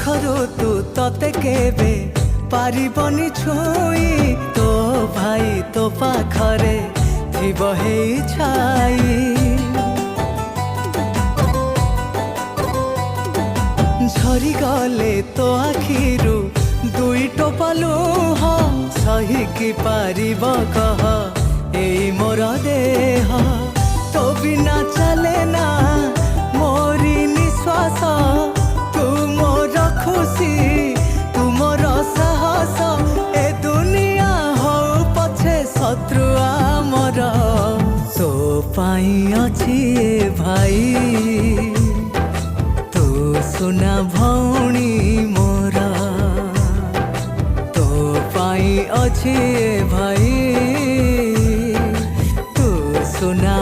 ପାଖରୁ ତୁ ତତେ କେବେ ପାରିବନି ଛୁଇଁ ତୋ ଭାଇ ତୋ ପାଖରେ ଥିବ ହେଇ ଛାଇ ଝରି ଗଲେ ତୋ ଆଖିରୁ ଦୁଇ ଟୋପା ଲୁହ ସହିକି ପାରିବ କହ ଏଇ ମୋର ଦେହ तो बिना चले ना मोरी निश्वास तू मोर खुशी तू मोर साहस ए दुनिया हो पछे शत्रु आमर तो पाई अछि ए भाई तू सुना भौणी मोर तो पाई अछि ए भाई तू सुना